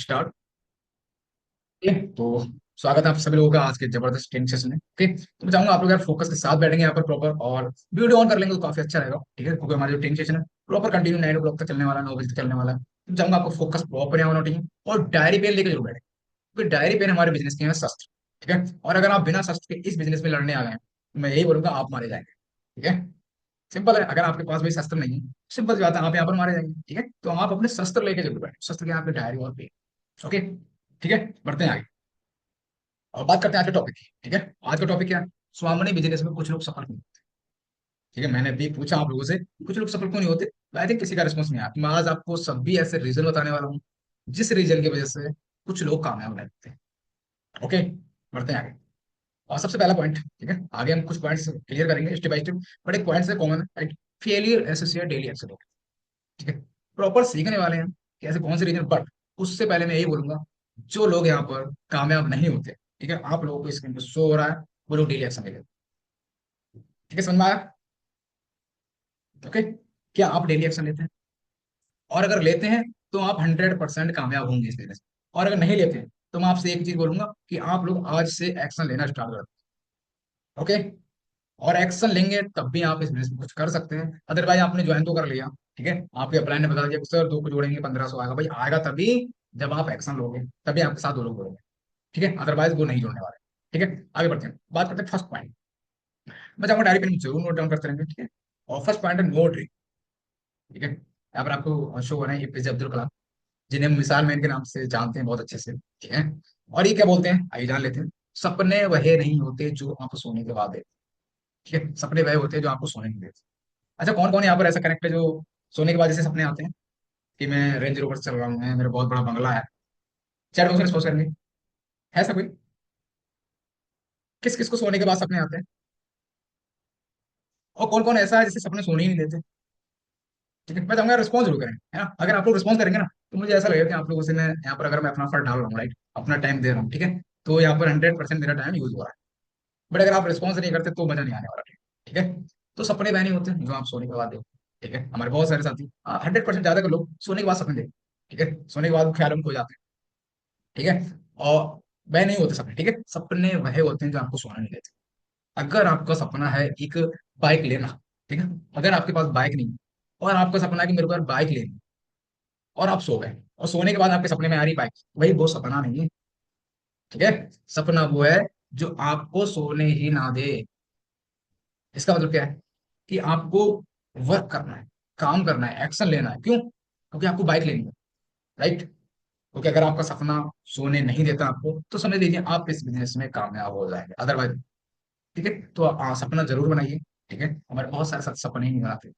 Start. तो स्वागत है आप सभी लोगों का आज के जबरदस्त ट्रेनिंग सेशन में। ओके, तो मैं चाहूंगा आप लोग यार फोकस के साथ बैठेंगे यहाँ पर प्रॉपर, और वीडियो ऑन कर लेंगे तो काफी अच्छा रहेगा। ठीक है, क्योंकि हमारा जो ट्रेनिंग सेशन है प्रॉपर कंटिन्यू 9 o'clock तक चलने वाला है, 9 बजे तक चलने वाला है। तो मैं चाहूंगा आपको फोकस प्रॉपर यहाँ होना चाहिए और डायरी पेन लेकर जरूर बैठे, क्योंकि डायरी पेन हमारे बिजनेस के हैं शस्त्र। ठीक है, और अगर आप बिना शस्त्र के इस बिजनेस में लड़ने आ गए हैं तो मैं यही बोलूंगा आप मारे जाएंगे। ठीक है, सिंपल है। अगर आपके पास भाई शस्त्र नहीं है, सिंपल सी बात है, आप यहाँ पर मारे जाएंगे। ठीक है, तो आप अपने शस्त्र लेके जरूर बैठे, शस्त्र के यहाँ पे डायरी और पेन। ओके, ठीक है, बढ़ते हैं आगे और बात करते हैं आज के टॉपिक की। ठीक है, आज का टॉपिक क्या है? स्वावलंबी बिजनेस में कुछ लोग सफल नहीं होते। ठीक है, मैंने भी पूछा आप लोगों से कुछ लोग सफल क्यों नहीं होते, आई थिंक किसी का रिस्पॉन्स नहीं आया। तो मैं आज आपको सभी ऐसे रीजन बताने वाला हूँ जिस रीजन की वजह से कुछ लोग कामयाब रहते हैं। ओके, बढ़ते हैं आगे। और सबसे पहला पॉइंट, ठीक है, आगे हम कुछ पॉइंट्स क्लियर करेंगे स्टेप बाय स्टेप, बट एक पॉइंट से कॉमन है, right? Failure associate daily action. ठीक है, प्रॉपर सीखने वाले हैं कि ऐसे कौन से रीजन, बट उससे पहले मैं यही बोलूंगा जो लोग यहाँ पर कामयाब नहीं होते, ठीक है, आप लोगों को स्क्रीन पर शो हो रहा है, वो लोग डेली एक्शन ले लेते हैं। ठीक है, समझ में आया? ओके, क्या आप डेली एक्शन लेते हैं? और अगर लेते हैं तो आप 100% कामयाब होंगे इस बिजनेस में। और अगर नहीं लेते हैं तो मैं आपसे एक चीज बोलूंगा कि आप लोग आज से एक्शन लेना स्टार्ट कर दें। ओके, और एक्शन लेंगे तब भी आप इस बिजनेस में कुछ कर सकते हैं, अदरवाइज आपने ज्वाइन तो कर लिया। ठीक है, आपके अपलाइन ने बता दिया कि सर 2 को जोड़ेंगे 1500 आएगा, भाई आएगा तभी जब आप एक्शन लोगे, तभी आपके साथ 2 लोग जुड़ेंगे। ठीक है, अदरवाइज वो नहीं जुड़ने वाले। ठीक है, आगे बढ़ते हैं, बात करते हैं फर्स्ट पॉइंट। मैं चाहूंगा डायरी पेन जरूर नोट डाउन करते रहेंगे। ठीक है, और फर्स्ट पॉइंट है नो ड्रीम। ठीक है, यहाँ पर आपको शो हो रहे हैं एपीजे अब्दुल कलाम, जिन्हें हम मिसाल मैन के नाम से जानते हैं बहुत अच्छे से। ठीक है, और ये क्या बोलते हैं आइए जान लेते हैं। सपने वह नहीं होते जो आपको सोने के बाद देते। ठीक है, सपने वह होते हैं जो आपको सोने नहीं देते। अच्छा, कौन कौन यहाँ पर ऐसा कनेक्ट है जो सोने के बाद जैसे सपने आते हैं कि मैं रेंज रोवर से चल रहा हूँ, मैं मेरा बहुत बड़ा बंगला है? चैट बॉक्स में रिस्पॉन्स करेंगे। है ऐसा कोई? किस किस को सोने के बाद सपने आते हैं? और कौन कौन ऐसा है जिसे सपने सोने ही नहीं देते? ठीक है, मैं चाहूंगा रिस्पॉन्स जरूर करें, है ना? अगर आप लोग रिस्पॉन्स करेंगे ना तो मुझे ऐसा लगेगा कि आप लोगों से मैं यहाँ पर, अगर मैं अपना फर्ट डाल रहा हूँ, राइट, अपना टाइम दे रहा हूँ, ठीक है, तो यहाँ पर 100% मेरा टाइम यूज हो रहा है। बट अगर आप रिस्पॉन्स नहीं करते तो मजा नहीं आने वाला। ठीक है, तो सपने वह नहीं होते जो आप सोने के बाद देखो। ठीक है, हमारे बहुत सारे साथी 100% ज्यादा लोग सोने के बाद सपने देखते। ठीक है, सोने के बाद ख्याल में खो जाते हैं। ठीक है, और वह नहीं होते सपने। ठीक है, सपने वह होते हैं जो आपको सोना नहीं देते। अगर आपका सपना है एक बाइक लेना, ठीक है, अगर आपके पास बाइक नहीं है और आपका सपना है कि मेरे को यार बाइक लेनी, और आप सो गए और सोने के बाद आपके सपने में आ रही बाइक, भाई वो सपना नहीं है। ठीक है, सपना वो है जो आपको सोने ही ना दे। इसका मतलब क्या है कि आपको वर्क करना है, काम करना है, एक्शन लेना है। क्यों? क्योंकि आपको बाइक लेनी है, राइट? क्योंकि अगर आपका सपना सोने नहीं देता आपको तो समझ लीजिए आप इस बिजनेस में कामयाब हो जाएंगे, अदरवाइज। ठीक है, तो सपना जरूर बनाइए। ठीक है, हमारे बहुत सारे सपने ही नहीं बनाते।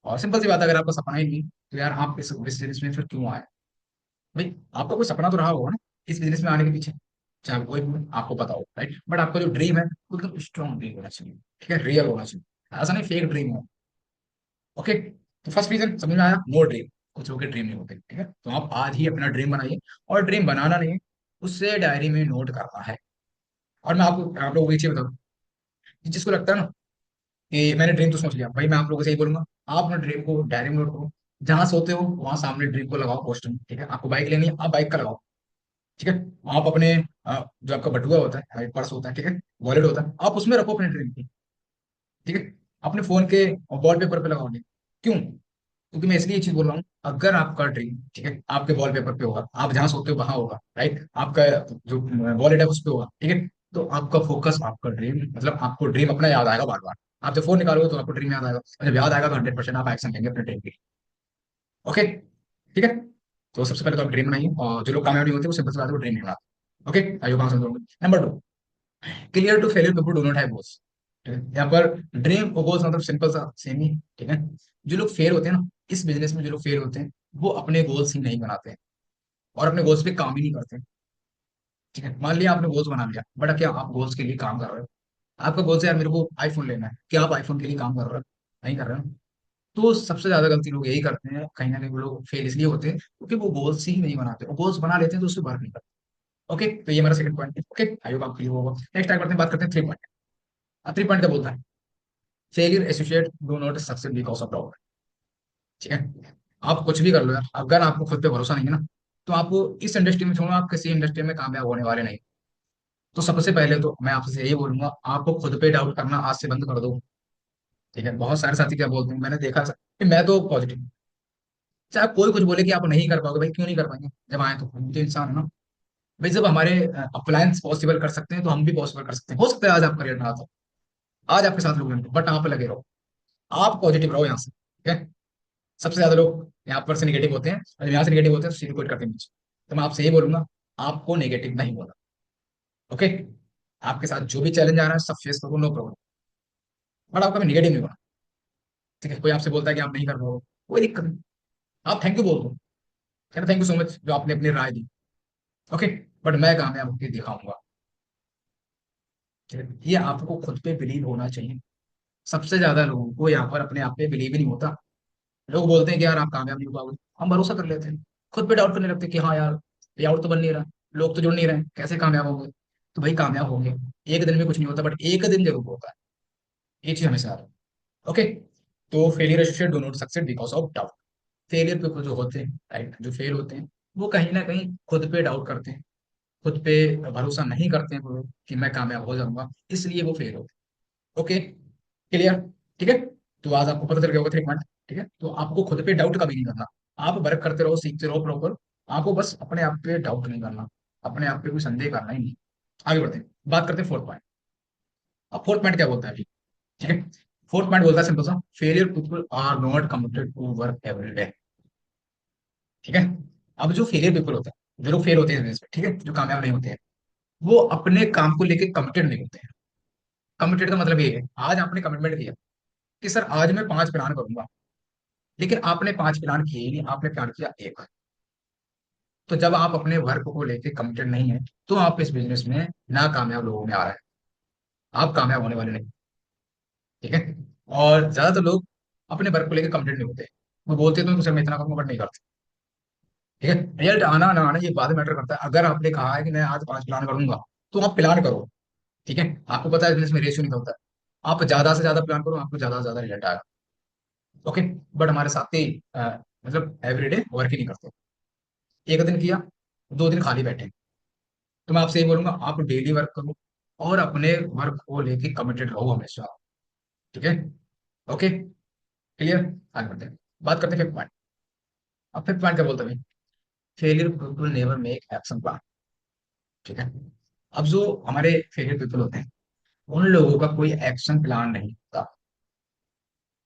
और सिंपल सी बात है, अगर आपका सपना ही नहीं तो यार आप इस बिजनेस में फिर क्यों आए? भाई आपका कोई सपना तो रहा होगा ना इस बिजनेस में आने के पीछे, चाहे वो कोई भी हो, आपको पता हो, राइट? बट आपका जो ड्रीम है वो एकदम स्ट्रॉन्ग ड्रीम होना चाहिए। ठीक है, रियल होना चाहिए, ऐसा नहीं फेक ड्रीम हो। ओके, तो फर्स्ट रीजन समझ में आया, नो ड्रीम। कुछ लोग के ड्रीम नहीं होते। ठीक है, तो आप आज ही अपना ड्रीम बनाइए। और ड्रीम बनाना नहीं है, उससे डायरी में नोट करना है। और मैं आपको आप लोगों को एक चीज बताऊँ, जिसको लगता है ना कि मैंने ड्रीम तो सोच लिया, भाई मैं आप लोगों से यही बोलूंगा, आप अपने ड्रीम को डायरी में नोट करो। जहां सोते हो वहां सामने ड्रीम को लगाओ पोस्टर में। ठीक है, आपको बाइक लेनी है, आप बाइक का लगाओ। ठीक है, आप अपने जो आपका बटुआ होता है, पर्स होता है, ठीक है, वॉलेट होता है, आप उसमें रखो अपने ड्रीम की। ठीक है, अपने फोन के वॉलपेपर पे लगाओगे। क्यों? क्योंकि मैं इसलिए ये चीज बोल रहा हूँ, अगर आपका ड्रीम, ठीक है, आपके वॉलपेपर पे होगा, आप जहां सोते हो वहां होगा, राइट, आपका जो वॉलेट है उस पे होगा, ठीक है, तो आपका फोकस, आपका ड्रीम, मतलब आपको ड्रीम अपना याद आएगा बार बार। आप जब फोन निकालोगे तो आपको ड्रीम याद आएगा, और जब याद आएगा तो 100% आप एक्शन लेंगे अपने ड्रीम की। ओके, ठीक है, तो सबसे पहले तो आप ड्रीम बनाइए, और जो लोग कामयाब नहीं होते वो सिंपल सी बात है, वो ड्रीम नहीं बनाते। ओके, आइए कहाँ समझ। Number 2, clear to failure people do not have goals. यहाँ पर ड्रीम और गोल्स मतलब सिंपल सा सेम ही। ठीक है, जो लोग फेल होते हैं ना इस बिजनेस में, जो लोग फेल होते हैं वो अपने गोल्स ही नहीं बनाते हैं और अपने गोल्स पे काम ही नहीं करते। ठीक है, मान लिया आपने गोल्स बना लिया, बट क्या आप गोल्स के लिए काम कर रहे हो? आपका गोल्स है यार मेरे को आईफोन लेना है, क्या आप आईफोन के लिए काम कर रहे हो? नहीं कर रहे हो। तो सबसे ज्यादा गलती लोग यही करते हैं, कहीं ना कहीं वो लोग फेल इसलिए होते हैं क्योंकि वो गोल्स ही नहीं बनाते, वो गोल्स बना लेते हैं तो उससे वर्क नहीं करते। ओके, तो ये हमारा सेकंड पॉइंट है। ओके, आई होप आप क्लियर होगा। नेक्स्ट टाइम करते हैं, बात करते हैं 3 पॉइंट। 3 पॉइंट क्या बोलता है? Failure associate do not success because of doubt. ठीक है, आप कुछ भी कर लो यार, अगर आपको खुद पे भरोसा नहीं है ना, तो आपको इस इंडस्ट्री में छोड़ो, आप किसी इंडस्ट्री में कामयाब होने वाले नहीं। तो सबसे पहले तो मैं आपसे यही बोलूंगा, आपको खुद पे डाउट करना आज से बंद कर दो। ठीक है, बहुत सारे साथी क्या बोलते हैं, मैंने देखा कि मैं तो पॉजिटिव, चाहे कोई कुछ बोले कि आप नहीं कर पाओगे, भाई क्यों नहीं कर पाएंगे, जब आए तो हम तो इंसान है ना। भाई जब हमारे अप्लायंस पॉसिबल कर सकते हैं तो हम भी पॉसिबल कर सकते हैं। हो सकता है आज आप करियर बना दो, आज आपके साथ लोग हैं, बट आप पे लगे रहो, आप पॉजिटिव रहो यहाँ से, ठीक है। सबसे ज्यादा लोग यहाँ पर से निगेटिव होते हैं, और यहाँ से निगेटिव होते हैं तो सीधे क्विट करते हैं नीचे। तो मैं आपसे यही बोलूंगा, आपको नेगेटिव नहीं बोला, ओके। आपके साथ जो भी चैलेंज आ रहा है सब फेस करो, नो प्रॉब्लम, बट आपका भी निगेटिव नहीं होना। ठीक है, कोई आपसे बोलता है कि आप नहीं कर पाओगे, कोई दिक्कत नहीं, आप थैंक यू बोल दो, कहना थैंक यू सो मच जो आपने अपनी राय दी, ओके। बट मैं कामयाब होकर दिखाऊंगा। ठीक है, ये आपको खुद पे बिलीव होना चाहिए। सबसे ज्यादा लोगों को यहाँ पर अपने आप पे बिलीव ही नहीं होता। लोग बोलते हैं कि यार आप कामयाब नहीं हो पाओगे, हम भरोसा कर लेते हैं, खुद पे डाउट करने लगते हैं कि हाँ यार, ये आउट तो बन नहीं रहा, लोग तो जुड़ नहीं रहे, कैसे कामयाब होंगे। तो भाई कामयाब होंगे, एक दिन में कुछ नहीं होता, बट एक दिन जरूर होता है, ये चीज हमेशा याद रखो, ओके। तो failure associate do not succeed because of doubt. Failure people जो होते हैं, राइट, जो फेल होते हैं, वो कहीं ना कहीं खुद पे डाउट करते हैं, खुद पे भरोसा नहीं करते हैं वो लोग कि मैं कामयाब हो जाऊंगा, इसलिए वो फेल होते हैं, ओके। क्लियर, ठीक है। तो आज आपको पता चल गया होगा 3 पॉइंट, ठीक है। तो आपको खुद पे डाउट कभी नहीं करना, आप वर्क करते रहो, सीखते रहो प्रॉपर, आपको बस अपने आप पे डाउट नहीं करना, अपने आप पे कोई संदेह करना ही नहीं। आगे बढ़ते हैं, बात करते हैं 4 पॉइंट। अब 4 पॉइंट क्या बोलता है अभी, ठीक है। 4 पॉइंट बोलता है सिंपल सा, failure people are not committed to work every day. ठीक है, अब जो फेलियर पीपल होता है, जो लोग फेल होते हैं business में, ठीक है, जो कामयाब नहीं होते हैं, वो अपने काम को लेके कमिटेड नहीं होते हैं। कमिटेड का मतलब ये है, आज आपने कमिटमेंट किया कि सर आज मैं 5 प्लान करूंगा, लेकिन आपने 5 प्लान किए ही नहीं, आपने प्लान किया एक। तो जब आप अपने वर्क को लेके कमिटेड नहीं है, तो आप इस बिजनेस में ना कामयाब लोगों में आ रहे हैं, आप कामयाब होने वाले नहीं, ठीक है। और ज्यादातर लोग अपने वर्क को लेकर कमिटेड नहीं होते, वो बोलते तो सर मैं इतना करूंगा, बट नहीं करते, ठीक है। रिजल्ट आना ना आना ये बाद में मैटर करता है। अगर आपने कहा है कि मैं आज 5 प्लान करूंगा, तो आप प्लान करो, ठीक है। आपको पता है बिजनेस में रेशियो नहीं होता है, आप ज्यादा से ज्यादा प्लान करो, आपको ज्यादा से ज्यादा रिजल्ट आएगा, ओके। बट हमारे साथ ही मतलब एवरीडे वर्क ही नहीं करते, एक दिन किया, 2 दिन खाली बैठे। तो मैं आपसे ये बोलूंगा, आप डेली वर्क करो, और अपने वर्क को लेके कमिटेड रहो हमेशा, ठीक है, ओके। क्लियर, आगे बढ़ते हैं, बात करते हैं 5th पॉइंट। अब 5th पॉइंट क्या बोलते हैं, failure people never make action plan. ठीक है, अब जो हमारे फेलियर पीपल होते हैं, उन लोगों का कोई एक्शन प्लान नहीं होता।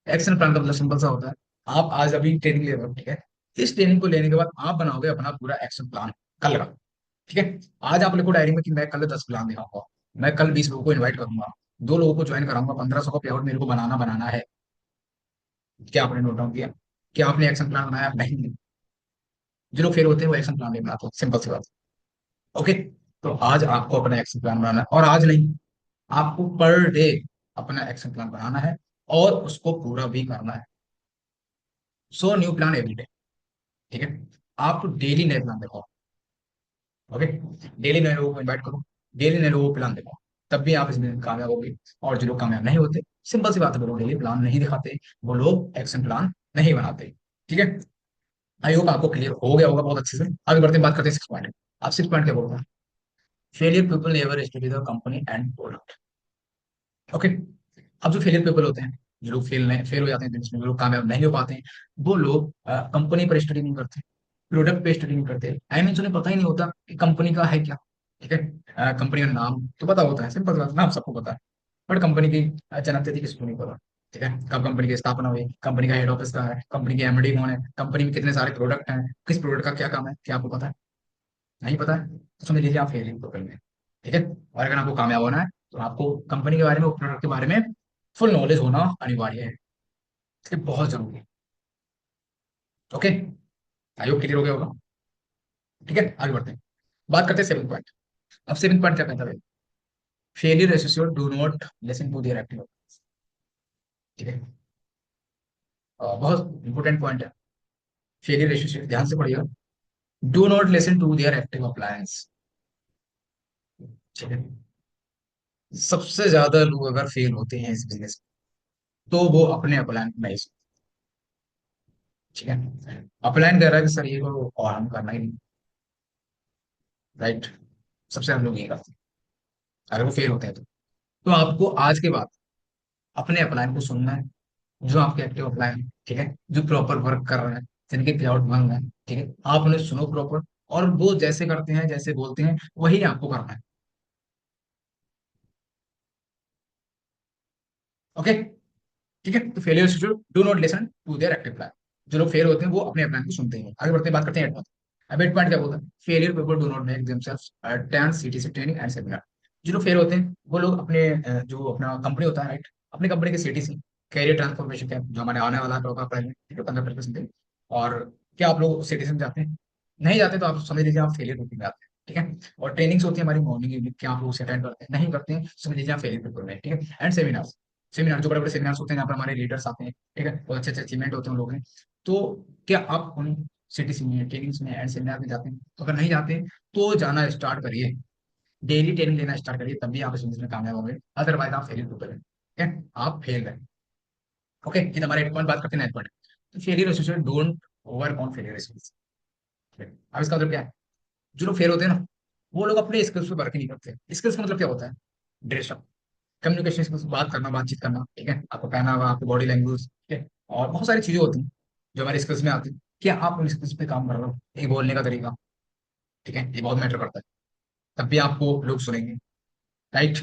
एक्शन प्लान का मतलब सिंपल सा होता है, आप आज अभी ट्रेनिंग ले रहे हो, ठीक है, इस ट्रेनिंग को लेने के बाद आप बनाओगे अपना पूरा एक्शन प्लान कल का, ठीक है। आज आप लिखो डायरी में कि मैं कल 10 प्लान दिखाऊंगा, मैं कल 20 लोगों को इन्वाइट करूंगा, 2 लोगों को ज्वाइन कराऊंगा, 1500 का पे आउट मेरे को बनाना बनाना है। क्या आपने नोट डाउन किया, क्या आपने एक्शन प्लान बनाया, नहीं। जो लोग फेल होते हैं वो एक्शन प्लान नहीं बनाते, सिंपल सी बात, ओके। तो आज आपको अपना एक्शन प्लान बनाना है, और आज नहीं, आपको पर डे अपना एक्शन प्लान बनाना है, और उसको पूरा भी करना है। So new plan every day, ठीक है। आप डेली नए प्लान देखो, ओके। डेली नए लोगों को इन्वाइट करो, डेली नए लोगों को प्लान देखो, तब भी आप इसमें कामयाब होगे। और जो लोग कामयाब नहीं होते, सिंपल सी बात है, वो लोग डेली प्लान नहीं दिखाते, वो लोग एक्शन प्लान नहीं बनाते, ठीक है। आई होप आपको क्लियर हो गया होगा बहुत अच्छे से। आगे बढ़ते हैं, बात करते हैं 6 पॉइंट। आप 6 पॉइंट क्या बोल रहे हैं, failure people never study the company and product, okay. अब जो फेलियर पीपल होते हैं, जो लोग फेल हो जाते हैं जिसमें, जो लोग कामयाब नहीं हो पाते हैं, वो लोग कंपनी पर स्टडी नहीं करते, प्रोडक्ट पे स्टडी नहीं करते, आई मीन उन्हें पता ही नहीं होता कि कंपनी का है क्या, ठीक है। कंपनी का नाम तो पता होता है, सिंपल बात, नाम सबको पता है, बट कंपनी की जनक तिथि किसको नहीं पता, ठीक है। कब कंपनी की स्थापना हुई, कंपनी का हेड ऑफिस कहाँ है, कंपनी के एमडी कौन है, कंपनी में कितने सारे प्रोडक्ट हैं, किस प्रोडक्ट का क्या काम है, क्या आपको पता है, नहीं पता है, तो समझ लीजिए आप फेलिंग तो करेंगे, ठीक है। और अगर आपको कामयाब होना है, तो आपको कंपनी के बारे में, प्रोडक्ट के बारे में फुल नॉलेज होना अनिवार्य है, ठीक है, बहुत जरूरी है, ओके। आयोग क्लियर हो गया होगा, ठीक है। आगे बढ़ते हैं, बात करते हैं 7th पॉइंट। अब 7th पॉइंट क्या कहता है, failure associate do not listen to their active, ठीक है। बहुत इंपॉर्टेंट पॉइंट है, फेलियर एसोसिएट ध्यान से पढ़िएगा, do not listen to their active appliance, ठीक है। सबसे ज्यादा लोग अगर फेल होते हैं इस बिजनेस में, तो वो अपने अप्लायंस नहीं सुनते, ठीक है। अपलाइन कह रहा है कि सर ये को और हम करना ही नहीं, राइट। सबसे ज्यादा लोग ये करते हैं अगर वो फेल होते हैं तो आपको आज के बाद अपने अपलाइन को सुनना है, जो आपके एक्टिव अपलाइन है, ठीक है, जो प्रॉपर वर्क कर रहे हैं, जिनके पे आउट बन रहे हैं, ठीक है, आप उन्हें सुनो प्रॉपर, और वो जैसे करते हैं जैसे बोलते हैं वही आपको करना है। ओके, ठीक है। तो failure should do not listen to their active plan. जो लोग फेल होते हैं वो अपने प्लान को सुनते हैं। आगे बढ़ते हैं, बात करते हैं एट पॉइंट। अब एट पॉइंट क्या बोलता है? Failure people do not make themselves attend CTC training and seminar. जो लोग फेल होते हैं वो लोग अपने जो अपना कंपनी होता है, राइट, अपनी कंपनी के सीटीसी, कैरियर ट्रांसफॉर्मेशन कैंप, जो हमारे आने वाला है अप्रैल में, ठीक है, 15 फरवरी से। और क्या आप लोग सीटीसी में जाते हैं? नहीं जाते तो आप समझ लीजिए आप फेलियर ग्रुप में आते हैं, ठीक है। और ट्रेनिंग्स होती है हमारी मॉर्निंग इवनिंग, क्या आप लोग उसे अटेंड करते हैं? नहीं करते हैं, समझ लीजिए आप फेलियर ग्रुप में, ठीक है। एंड सेमिनार्स, सेमिनार जो बड़े बड़े सेमिनार्स होते हैं जहाँ पर हमारे लीडर्स आते हैं, ठीक है, बहुत अच्छे अच्छे अचीवमेंट होते हैं उन लोगों में। तो क्या आप उन सीटीसी में, ट्रेनिंग्स में एंड सेमिनार में जाते हैं? तो अगर नहीं जाते तो जाना स्टार्ट करिए, डेली ट्रेनिंग लेना स्टार्ट करिए, तभी आप इस बिजनेस में कामयाब होंगे। अदरवाइज आप फेलियर टू करें, ठीक है, आप फेल रहे। ओके, ये हमारे एक पॉइंट बात करते हैं, नेट पॉइंट। तो failure associated don't over on failure skills. अब इसका मतलब क्या है? जो लोग फेल होते हैं ना, वो लोग अपने स्किल्स पे वर्क ही नहीं करते। स्किल्स का मतलब क्या होता है? ड्रेसअप, कम्युनिकेशन स्किल्स, बात करना, बातचीत करना, ठीक है, आपको पहनावा, आपकी बॉडी लैंग्वेज, ठीक है, और बहुत सारी चीजें होती हैं जो हमारे स्किल्स में आती हैं। क्या आप उन स्किल्स पे काम कर रहे हो? एक बोलने का तरीका, ठीक है, ये बहुत मैटर करता है, तब भी आपको लोग सुनेंगे, राइट।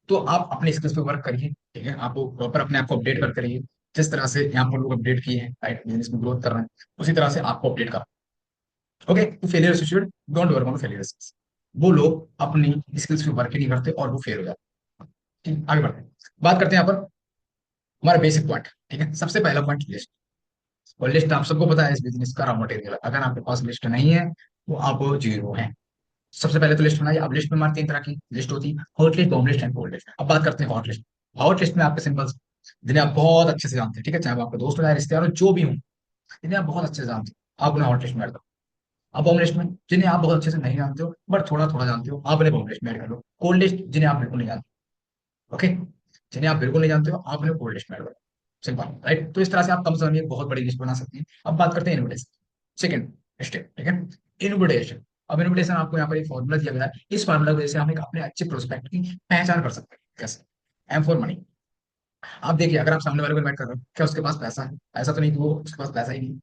तो आप अपने स्किल्स पे वर्क करिए, ठीक है, आपको प्रॉपर अपने आप को अपडेट करते रहिए। जिस तरह से यहाँ पर लोग अपडेट किए हैं, राइट, बिजनेस में ग्रोथ कर रहे हैं, उसी तरह से आपको अपडेट कर। ओके, तो failure associate don't work on failure skills. वो लोग अपनी स्किल्स पे वर्क ही नहीं करते और वो फेल हो जाते हैं। ठीक, आगे बढ़ते हैं, बात करते हैं यहाँ पर हमारा बेसिक पॉइंट, ठीक है। सबसे पहला पॉइंट, लिस्ट। और लिस्ट आप सबको पता है इस बिजनेस का रॉ मटेरियल, अगर आपके पास लिस्ट नहीं है तो आप जीरो है। सबसे पहले तो लिस्ट बनाइए। अब लिस्ट में हमारी तीन तरह की लिस्ट होती है, hot list, bomb list and cold list. अब बात करते हैं हॉट लिस्ट। हॉट लिस्ट में आपके सिंबल्स जिन्हें आप बहुत अच्छे से जानते हैं, ठीक है, चाहे वो आपके दोस्त हो चाहे रिश्तेदार हो, जो भी हो, जिन्हें आप बहुत अच्छे से जानते हो, आप उन्हें हॉट लिस्ट में ऐड करो। अब बॉम्ब लिस्ट में जिन्हें आप बहुत अच्छे से नहीं जानते हो बट थोड़ा थोड़ा जानते हो, आप उन्हें बॉम्ब लिस्ट में ऐड कर लो। कोल्ड लिस्ट जिन्हें आप बिल्कुल नहीं जानते, ओके, जिन्हें आप बिल्कुल नहीं जानते हो आप उन्हें कोल्ड लिस्ट में ऐड करो। Simple, right. तो इस तरह से आप कम समय में एक बहुत बड़ी लिस्ट बना सकते हैं। अब बात करते हैं इनविटेशन, सेकंड स्टेप, ठीक है, इनविटेशन। अब इनविटेशन आपको यहाँ पर एक फॉर्मूला दिया गया है, इस फॉर्मूला की वजह से हम एक अपने अच्छे प्रोस्पेक्ट की पहचान कर सकते हैं। कैसे? Aim for money. आप देखिए, अगर आप सामने वाले को इन्वाइट कर रहे हो, क्या उसके पास पैसा है? ऐसा तो नहीं कि वो उसके पास पैसा ही नहीं है,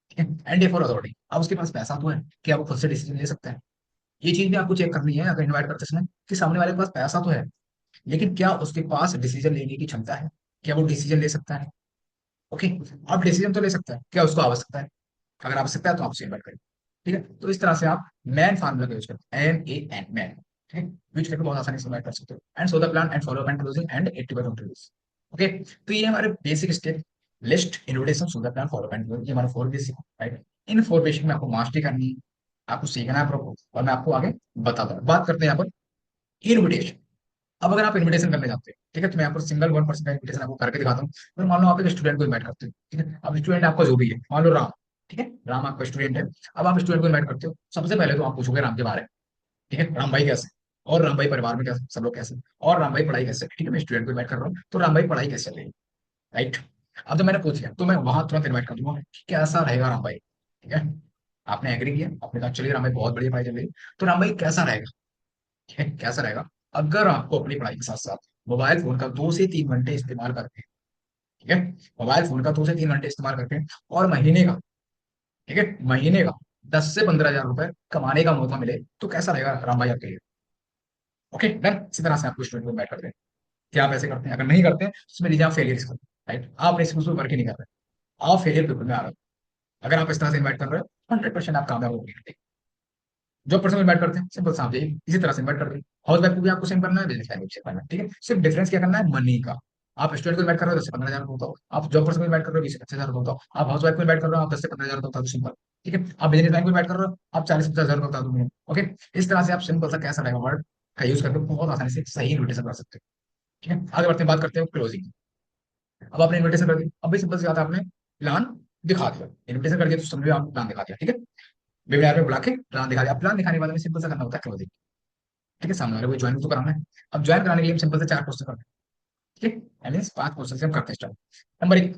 ठीक है। एंड ए फॉर अथॉरिटी, अब उसके पास पैसा तो है, क्या वो खुद से डिसीजन ले सकता है? ये चीज भी आपको चेक करनी है अगर इन्वाइट करते समय, कि सामने वाले के पास पैसा तो है, लेकिन क्या उसके पास डिसीजन लेने की क्षमता है? क्या वो डिसीजन ले सकता है? ओके, अब डिसीजन तो ले सकता है, क्या उसको आवश्यकता है? अगर आवश्यकता है तो आप उसे इन्वाइट करें, ठीक है। तो इस तरह से आप मैन फार्मूला का यूज करते हैं, MAN, मैन, ठीक है, यूज करके बहुत आसानी से इन्वाइट कर सकते हो। And so the plan and follow and closing and 80% interviews. Okay, तो ये हमारे basic step, list, invitation, so the plan, follow and closing, ये हमारा 4 बेसिक, राइट। इन 4 बेसिक में आपको मास्टरी करनी है, आपको सीखना है प्रॉपर, और मैं आपको आगे बताता हूँ। बात करते हैं यहाँ पर इन्विटेशन। अब अगर आप इन्विटेशन करने जाते हैं, ठीक है, तो मैं यहाँ पर सिंगल 1% का इन्विटेशन आपको करके दिखाता हूँ। तो मान लो आप एक स्टूडेंट को इन्वाइट करते हो, ठीक है, अब स्टूडेंट आपका जो भी है, मान लो राम, ठीक है, राम आपका स्टूडेंट है। अब आप स्टूडेंट को इन्वाइट करते हो, सबसे पहले तो आप पूछोगे राम के बारे में, ठीक है, राम भाई कैसे, और राम भाई परिवार में कैसे, सब लोग कैसे, और राम भाई पढ़ाई कैसे, ठीक है, मैं स्टूडेंट को इन्वाइट कर रहा हूँ तो राम भाई पढ़ाई कैसे चल रही है, राइट। अब जब मैंने पूछ लिया तो मैं वहां तुरंत इन्वाइट कर दूंगा कि कैसा रहेगा राम भाई, ठीक है, आपने एग्री किया, आपने कहा चलिए राम भाई बहुत बढ़िया पढ़ाई चल रही है, तो राम भाई कैसा रहेगा, ठीक है, कैसा रहेगा? अगर आपको अपनी पढ़ाई के साथ साथ मोबाइल फोन का 2 से 3 घंटे इस्तेमाल करके, ठीक है, मोबाइल फोन का 2 से 3 घंटे इस्तेमाल करके, और महीने का, ठीक है, महीने का 10 से 15 हजार रुपए कमाने का मौका मिले, तो कैसा रहेगा राम भाई आपके लिए? Okay done. इसी तरह से आपको स्टूडेंट को बैठ करते हैं, क्या आप ऐसे करते हैं? अगर नहीं करते हैं तो उसमें लीजिए आप फेलियर करते हैं, राइट, आप अपने स्किल्स पर वर्क ही नहीं कर रहे, आप फेलियर पेपर में आ रहे हो। अगर आप इस तरह से इन्वाइट कर रहे हो 100% आप कामयाब होंगे। जो पर्सन इन्वाइट करते हैं सिंपल सा, आप जाइए इसी तरह से इन्वाइट कर रहे हैं। हाउस वाइफ को भी आपको सेम करना है, बिजनेस मैन को भी सेम करना है, ठीक है, सिर्फ डिफरेंस क्या करना है? मनी का। आप स्टूडेंट को इन्वाइट कर रहे हो 10 से 15 हजार होता हो, आप जॉब पर्सन को इन्वाइट कर रहे हो 20 से 25 हजार होता हो, आप हाउस वाइफ को इन्वाइट कर रहे हो आप 10 से 15 हजार होता हो, सिंपल, ठीक है। आप बिजनेस मैन को इन्वाइट कर रहे हो आप 40 से 50 हजार बता दूंगे। ओके, इस तरह से आप सिंपल सा कैसा रहेगा वर्ड का यूज करके बहुत आसानी से सही इन्विटेशन कर सकते हो, ठीक है। आगे बढ़ते हैं, बात करते हैं क्लोजिंग। अब आपने इन्विटेशन कर दिया, अब भी सिंपल सी बात है, आपने प्लान दिखा दिया, इन्विटेशन कर दिया तो समझो आपको प्लान दिखा दिया, ठीक है, वेबिनार में बुला के प्लान दिखा दिया। अब प्लान दिखाने के बाद में सिंपल सा करना होता है क्लोजिंग, ठीक है, सामने वाले को ज्वाइन तो कराना है। अब ज्वाइन कराने के लिए हम सिंपल से 4 क्वेश्चन करते हैं, ठीक है, मीन 5 क्वेश्चन से हम करते हैं स्टार्ट। नंबर 1,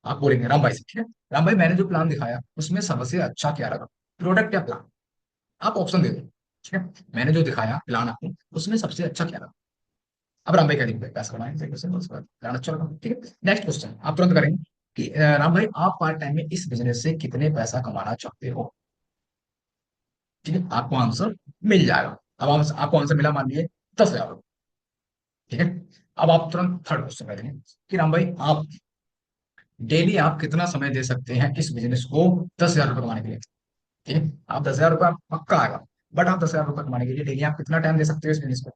आप बोलेंगे राम भाई से, ठीक है, राम भाई मैंने जो प्लान दिखाया उसमें सबसे अच्छा क्या लगा, प्रोडक्ट या प्लान? आप ऑप्शन दे दो, ठीक है, मैंने जो दिखाया प्लान आपको, उसमें सबसे अच्छा क्या था। अब राम भाई क्या दिखता है, पैसा कमाएंगे सही क्वेश्चन, उसके बाद प्लान अच्छा लगा, ठीक है। नेक्स्ट क्वेश्चन आप तुरंत करेंगे कि राम भाई आप पार्ट टाइम में इस बिजनेस से कितने पैसा कमाना चाहते हो। ठीक है, आपको आंसर मिल जाएगा। अब आपको आंसर मिला, मान लीजिए 10,000। ठीक है, अब आप तुरंत थर्ड क्वेश्चन कर देंगे कि राम भाई आप डेली आप कितना समय दे सकते हैं इस बिजनेस को 10,000 रुपये कमाने के लिए। ठीक है, आप 10,000 रुपये पक्का आएगा, बट आप 10,000 रुपये कमाने के लिए डेली आप कितना टाइम दे सकते हो इस बिजनेस को।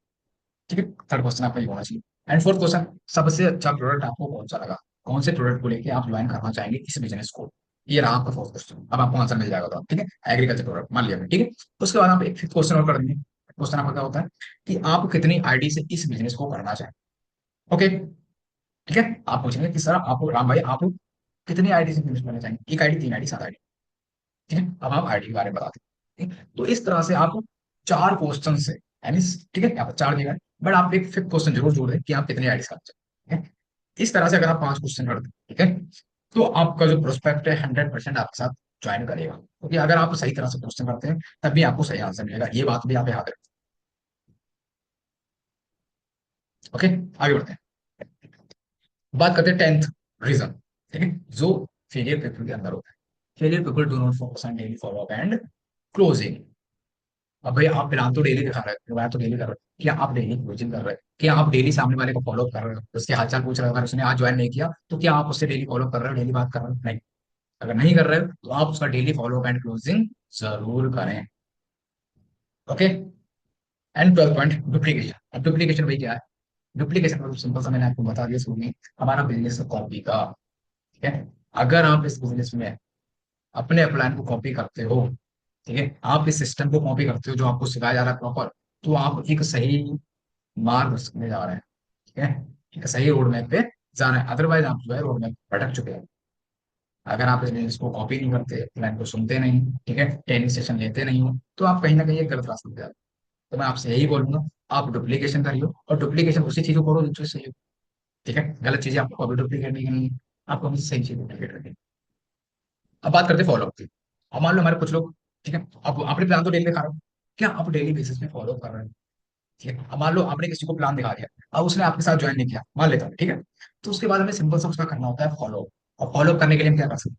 ठीक है, थर्ड क्वेश्चन आपका ये होना चाहिए। एंड फोर्थ क्वेश्चन, सबसे अच्छा प्रोडक्ट आपको कौन सा लगा, कौन से प्रोडक्ट को लेके आप ज्वाइन करना चाहेंगे इस बिजनेस को। ये रहा आपका फोर्थ क्वेश्चन, अब आपको आंसर मिल जाएगा तो ठीक है, एग्रीकल्चर प्रोडक्ट मान लिया हमने, ठीक है। उसके बाद आप एक फिफ्थ क्वेश्चन और कर देंगे। क्वेश्चन आपका क्या होता है कि आप कितनी आईडी से इस बिजनेस को करना चाहें। ओके, ठीक है, आप पूछेंगे कि सर आप राम भाई आप कितनी आईडी से बिजनेस करना चाहेंगे, एक आईडी, तीन आईडी, सात आईडी। ठीक है, अब आप आईडी के बारे में बताते हैं, ठीक है? तो इस तरह से आप चार क्वेश्चन से यानी, ठीक है, यहाँ पर चार जगह है, बट आप एक फिफ्थ क्वेश्चन जरूर जोड़ दें कि आप कितनी आईडी करना चाहते हैं। ठीक है? इस तरह से अगर आप पांच क्वेश्चन कर दें, ठीक है, तो आपका जो प्रोस्पेक्ट है 100% आपके साथ ज्वाइन करेगा, क्योंकि अगर आप सही तरह से क्वेश्चन करते हैं तभी आपको सही आंसर मिलेगा, ये बात भी आप याद रखें। ओके, आगे बढ़ते हैं। बात करते हैं टेंथ रीजन, ठीक है, जो फेलियर पीपल के अंदर होता है। Failure people do not focus on daily follow up and closing. अब भाई आप प्लान तो डेली दिखा रहे हो, मैं तो डेली कर रहे हो, क्या आप डेली कोचिंग कर रहे हो, क्या आप डेली सामने वाले को फॉलो कर रहे हो, उसके हालचाल पूछ रहे हो, अगर उसने आज ज्वाइन नहीं किया तो क्या आप उससे डेली फॉलो कर रहे हो, डेली बात कर रहे हो, नहीं। अगर नहीं कर रहे हो तो आप उसका डेली फॉलो एंड क्लोजिंग जरूर करें। Okay, and 12 point, duplication. अब डुप्लीकेशन भाई क्या है, डुप्लीकेशन मतलब सिंपल सा मैंने आपको बता दिया शुरू में, हमारा बिजनेस कॉपी का। ठीक है, अगर आप इस बिजनेस में अपने प्लान को कॉपी करते हो, ठीक है, आप इस सिस्टम को कॉपी करते हो जो आपको सिखाया जा रहा है प्रॉपर, तो आप एक सही मार्ग में जा रहे हैं। ठीक है, एक सही रोड मैप पे जा रहे हैं, अदरवाइज आप जो है रोड मैप भटक चुके हैं। अगर आप इस बिजनेस को कॉपी नहीं करते, प्लान को सुनते नहीं, ठीक है, ट्रेनिंग सेशन लेते नहीं हो, तो आप कहीं ना कहीं एक गलत रास्ते पे जा रहे हो। तो मैं आपसे यही बोलूंगा, आप डुप्लीकेशन करिए, और डुप्लीकेशन उसी चीजों को करो जो सही हो। ठीक है, गलत चीजें आपको कभी डुप्लीकेट नहीं करनी है, आपको हमेशा सही चीज डुप्लीकेट करनी है। अब बात करते हैं फॉलोअप की। अब मान लो हमारे कुछ लोग, ठीक है, अब आपने प्लान तो डेली दिखा रहे हो, क्या आप डेली बेसिस पे फॉलो कर रहे हैं। ठीक है, अब मान लो आपने किसी को प्लान दिखा दिया, अब उसने आपके साथ ज्वाइन नहीं किया, मान लेता हूँ, ठीक है, तो उसके बाद हमें सिंपल सा उसका करना होता है फॉलो। और फॉलो करने के लिए हम क्या कर सकते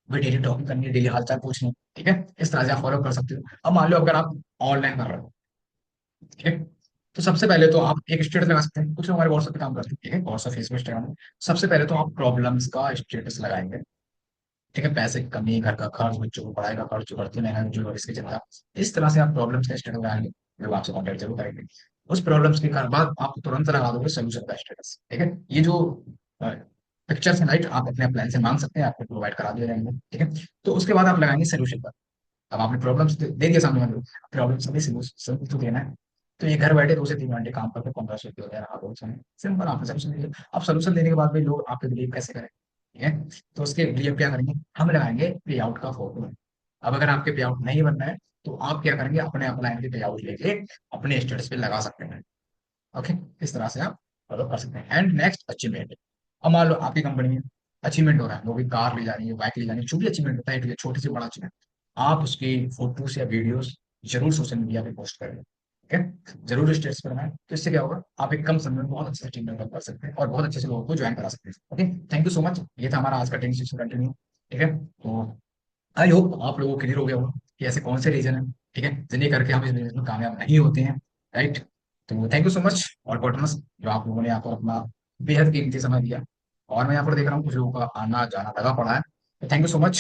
हैं, डेली टॉकिंग करनी है, डेली हालचाल पूछनी है, ठीक है, इस तरह से आप फॉलो कर सकते हो। अब मान लो अगर आप ऑनलाइन कर रहे हो, ठीक है, तो सबसे पहले तो आप एक स्टेटस लगा सकते हैं, कुछ लोग हमारे व्हाट्सएप पे काम करते हैं, ठीक है, व्हाट्सएप, फेसबुक, इंस्टाग्राम। सबसे पहले तो आप प्रॉब्लम्स का स्टेटस लगाएंगे। ठीक है, पैसे की कमी, घर का खर्च, बच्चों को पढ़ाई का खर्च, बढ़ती महंगाई जो इसकी चिंता, इस तरह से आप प्रॉब्लम्स का स्टेटस लगाएंगे, लोग आपसे कॉन्टेक्ट जरूर करेंगे। उस प्रॉब्लम्स के बाद आप तुरंत लगा दोगे सोल्यूशन का स्टेटस। ठीक है, ये जो पिक्चर्स हैं राइट, आप अपने अप्लायंस से मांग सकते हैं, आपको प्रोवाइड करा दिया जाएंगे। ठीक है, तो उसके बाद आप लगाएंगे सोल्यूशन पर। अब आपने प्रॉब्लम्स दे दिया सामने वाले, प्रॉब्लम्स भी सभी तो देना है। तो ये घर बैठे 2 से 3 घंटे काम करके 1500 हो जाए, आप सिंपल आपने सोल्यूशन दे दिया। अब सोल्यूशन देने के बाद भी लोग आप पे बिलीव कैसे करें। ठीक है, तो उसके लिए क्या करेंगे, हम लगाएंगे पे आउट का फोटो। अब अगर आपके पे आउट नहीं बन रहा है तो आप क्या करेंगे, अपने अपलाइन के पे आउट लेके अपने स्टेटस पे लगा सकते हैं। ओके, इस तरह से आप फॉलो कर सकते हैं। And next, achievement. अब मान लो आपकी कंपनी में अचीवमेंट हो रहा है, वो भी कार ले जा रही है, बाइक ले जा रही है, जो भी अचीवमेंट होता है, ठीक है, छोटी से बड़ा अचीवमेंट, आप उसकी फोटोस या वीडियोस जरूर सोशल मीडिया पे पोस्ट करें। ठीक है, जरूर स्टेटस पर बनाएं, तो इससे क्या होगा, आप एक कम समय में बहुत अच्छे से टीम डेवलप कर सकते हैं और बहुत अच्छे से लोगों को ज्वाइन करा सकते हैं। Okay, thank you so much, ये था हमारा आज का ट्रेनिंग सेशन कंटिन्यू। ठीक है, तो आई होप आप लोगों को क्लियर हो गया होगा कि ऐसे कौन से रीजन है, ठीक है, जिन्हें करके हम इस बिजनेस में कामयाब नहीं होते हैं। राइट, तो थैंक यू सो मच और कॉटनस, जो आप लोगों ने यहाँ पर अपना बेहद कीमती समय दिया। और मैं यहाँ पर देख रहा हूँ कुछ लोगों का आना जाना लगा पड़ा है, थैंक यू सो मच।